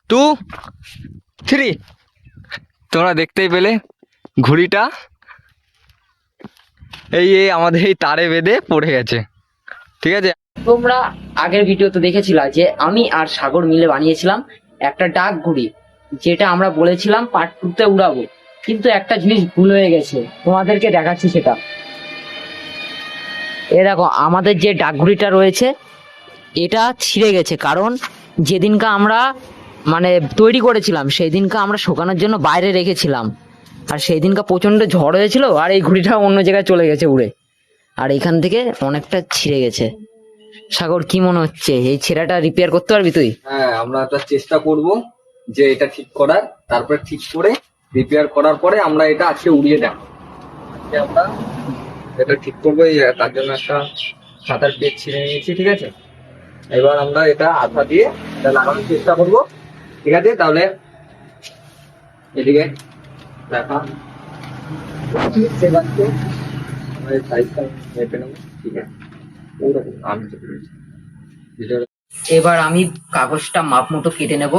2, 3। তোমরা দেখতেই পেলে ঘুড়িটা এই আমাদের এই তারে বেঁধে পড়ে গেছে। ঠিক আছে, তোমরা আগের ভিডিওতে দেখেছিলা যে আমি আর সাগর মিলে বানিয়েছিলাম একটা ডাক ঘুড়ি, যেটা আমরা বলেছিলাম পার্ট 2 তে উড়াবো। কিন্তু একটা জিনিস ভুল হয়ে গেছে, তোমাদেরকে দেখাচ্ছি সেটা। এ দেখো, আমাদের যে ডাক ঘুড়িটা রয়েছে এটা ছিঁড়ে গেছে, কারণ যেদিনকে আমরা মানে তৈরি করেছিলাম সেই দিনকে আমরা শুকানোর জন্য বাইরে রেখেছিলাম, আর সেই দিনকে প্রচন্ড ঝড় হয়েছিল, আর এই ঘুড়িটা অন্য জায়গায় চলে গেছে উড়ে, আর এখান থেকে অনেকটা ছিঁড়ে গেছে। সাগর, কি মনে হচ্ছে এই ছেঁড়াটা রিপেয়ার করতে পারবি তুই? হ্যাঁ আমরা একটা চেষ্টা করব যে এটা ঠিক করার, তারপরে ঠিক করে রিপেয়ার করার পরে আমরা এটা আজকে উড়িয়ে দেব। আজকে আমরা এটা ঠিক করবো, তার জন্য একটা সাঁতার পেট ছিঁড়ে নিয়েছি। ঠিক আছে, এবার আমরা এটা আঠা দিয়ে এটা লাগানোর চেষ্টা করব। ঠিক আছে, তাহলে এদিকে দেখা দেখতে পাচ্ছ, আমরা এই সাইজটা মেপে নেবো। ঠিক আছে, ওরকম আমি তো পেরেছি। এবার আমি কাগজটা মাপ মতো কেটে নেব।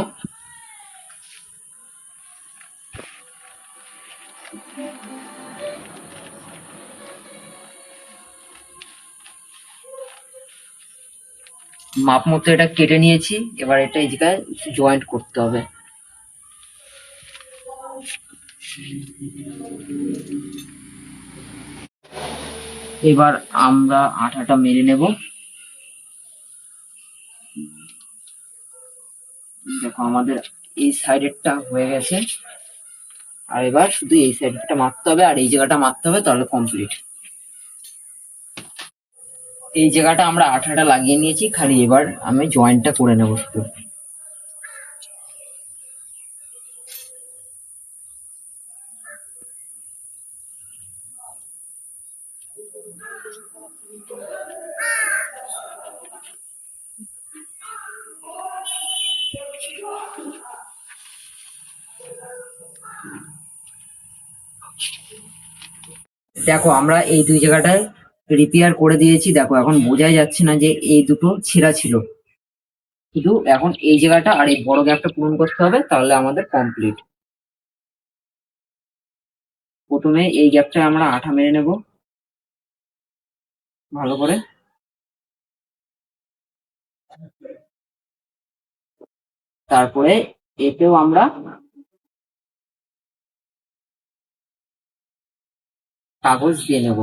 মাপ মতো এটা কেটে নিয়েছি, এবার এটা এই জায়গায় জয়েন্ট করতে হবে। এবার আমরা আঠাটা মেরে নেব। দেখো, আমাদের এই সাইডেরটা হয়ে গেছে, আর এবার শুধু এই সাইডটা মারতে হবে আর এই জায়গাটা মারতে হবে, তাহলে কমপ্লিট। এই জায়গাটা আমরা আঠাটা লাগিয়ে নিয়েছি, খালি এবার আমি জয়েন্টটা করে নেবো শুধু। দেখো, আমরা এই দুই জায়গাটায় রিপেয়ার করে দিয়েছি। দেখো, এখন বোঝাই যাচ্ছে না যে এই দুটো ছেঁড়া ছিল, শুধু এখন এই জায়গাটা আর এই বড় গ্যাপটা পূরণ করতে হবে, তাহলে আমাদের কমপ্লিট। প্রথমে এই গ্যাপটা আমরা আঠা মেরে নেব ভালো করে। তারপরে এতেও আমরা কাগজ দিয়ে নেব।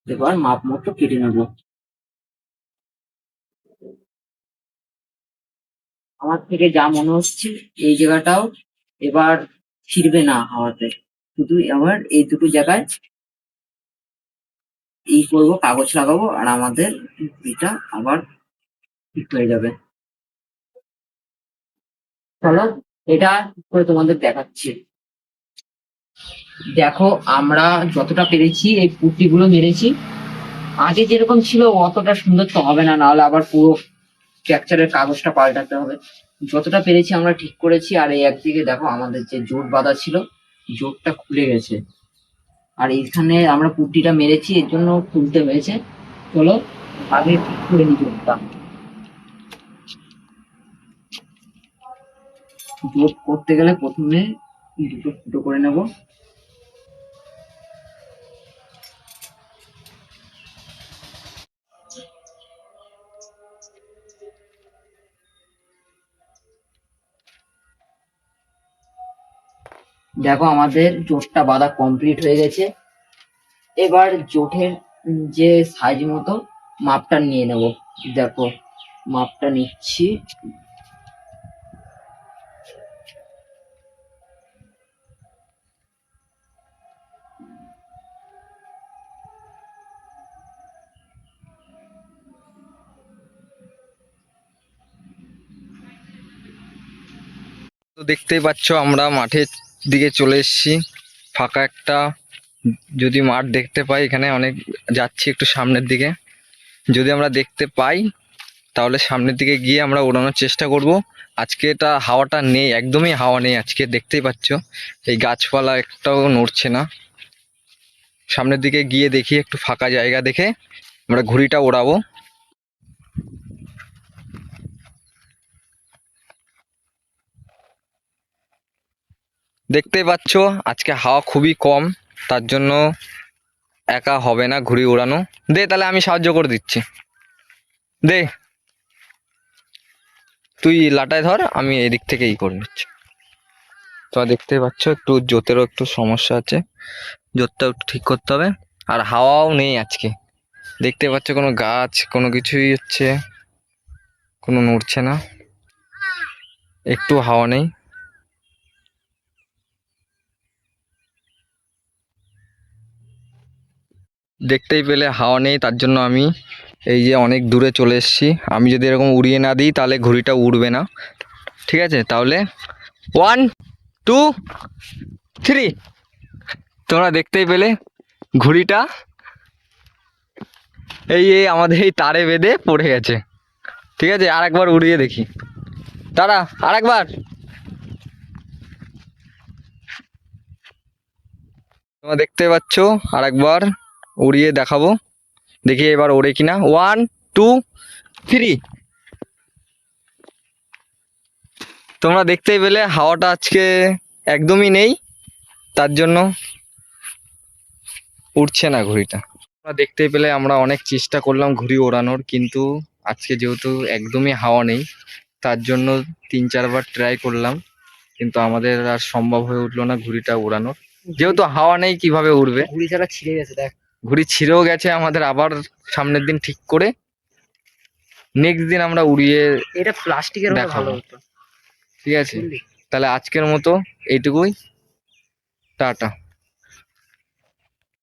এবার মাপ মতো কেটে নেব। আমার থেকে যা মনে হচ্ছে এই জায়গাটাও এবার ছিড়বে না হাওয়াতে, শুধু আবার এই দুটো জায়গায় এই করবো, কাগজ লাগাবো, আর আমাদের এটা আবার ঠিক হয়ে যাবে। চলো, এটা ঠিক করে তোমাদের দেখাচ্ছি। দেখো, আমরা যতটা পেরেছি এই পুঁতিগুলো মেরেছি। আগে যেরকম ছিল অতটা সুন্দর তো হবে না, নাহলে আবার পুরো স্ট্রাকচারের কাগজটা পাল্টাতে হবে। যতটা পেরেছি আমরা ঠিক করেছি, আর এই একদিকে দেখো আমাদের যে জোট বাঁধা ছিল, জোটটা খুলে গেছে, আর এইখানে আমরা পুট্টিটা মেরেছি, এর জন্য খুলতে হয়েছে। চলো আগে ঠিক করে নি জোটটা। জোট করতে গেলে প্রথমে দুটো ফুটো করে নেব। দেখো, আমাদের জোটটা বাঁধা কমপ্লিট হয়ে গেছে। এবার জোটের যে সাইজ মতো মাপটা নিয়ে নেব। দেখো, মাপটা নিচ্ছি। তো দেখতেই পাচ্ছ আমরা মাঠের দিকে চলে এসেছি। ফাঁকা একটা যদি মাঠ দেখতে পাই, এখানে অনেক যাচ্ছি একটু সামনের দিকে। যদি আমরা দেখতে পাই তাহলে সামনের দিকে গিয়ে আমরা ওড়ানোর চেষ্টা করব। আজকে এটা হাওয়াটা নেই, একদমই হাওয়া নেই আজকে, দেখতেই পাচ্ছ এই গাছপালা একটাও নড়ছে না। সামনের দিকে গিয়ে দেখি একটু ফাঁকা জায়গা দেখে আমরা ঘুড়িটা ওড়াবো। দেখতেই পাচ্ছ আজকে হাওয়া খুবই কম, তার জন্য একা হবে না ঘুড়ি ওড়ানো। দে তাহলে আমি সাহায্য করে দিচ্ছি, দে তুই লাটায় ধর, আমি এদিক থেকে করে নিচ্ছি। তোমরা দেখতেই পাচ্ছ একটু জোতেরও একটু সমস্যা আছে, জোতটাও একটু ঠিক করতে হবে। আর হাওয়াও নেই আজকে, দেখতে পাচ্ছ কোনো গাছ কোনো কিছুই হচ্ছে কোনো নড়ছে না, একটু হাওয়া নেই। দেখতেই পেলে হাওয়া নেই, তার জন্য আমি এই যে অনেক দূরে চলে এসেছি। আমি যদি এরকম উড়িয়ে না দিই তাহলে ঘুড়িটা উড়বে না, ঠিক আছে? তাহলে 1 2 3, তোমরা দেখতেই পেলে ঘুড়িটা এই আমাদের এই তারে বেঁধে পড়ে গেছে, ঠিক আছে? আরেকবার উড়িয়ে দেখি, দাঁড়া আরেকবার। তোমরা দেখতে পাচ্ছ আরেকবার উড়িয়ে দেখাবো, দেখি এবার ওড়ে কিনা। 1 2 3, তোমরা দেখতেই পেলে হাওয়াটা আজকে একদমই নেই, তার জন্য উঠছে না ঘুড়িটা। তোমরা দেখতেই পেলে আমরা অনেক চেষ্টা করলাম ঘুড়ি ওড়ানোর, কিন্তু আজকে যেহেতু একদমই হাওয়া নেই তার জন্য 3-4 বার ট্রাই করলাম, কিন্তু আমাদের আর সম্ভব হয়ে উঠলো না ঘুড়িটা ওড়ানোর। যেহেতু হাওয়া নেই কিভাবে উড়বে? ঘুড়ি ছাড়া ছিঁড়ে গেছে দেখ। ঘুড়ি ছিঁড়েও গেছে, আমাদের আবার সামনের দিন ঠিক করে নেক্সট দিন আমরা উড়িয়ে এটা প্লাস্টিকের হলে দেখাবো। ভালো হতো। ঠিক আছে, তাহলে আজকের মতো এইটুকুই, টাটা।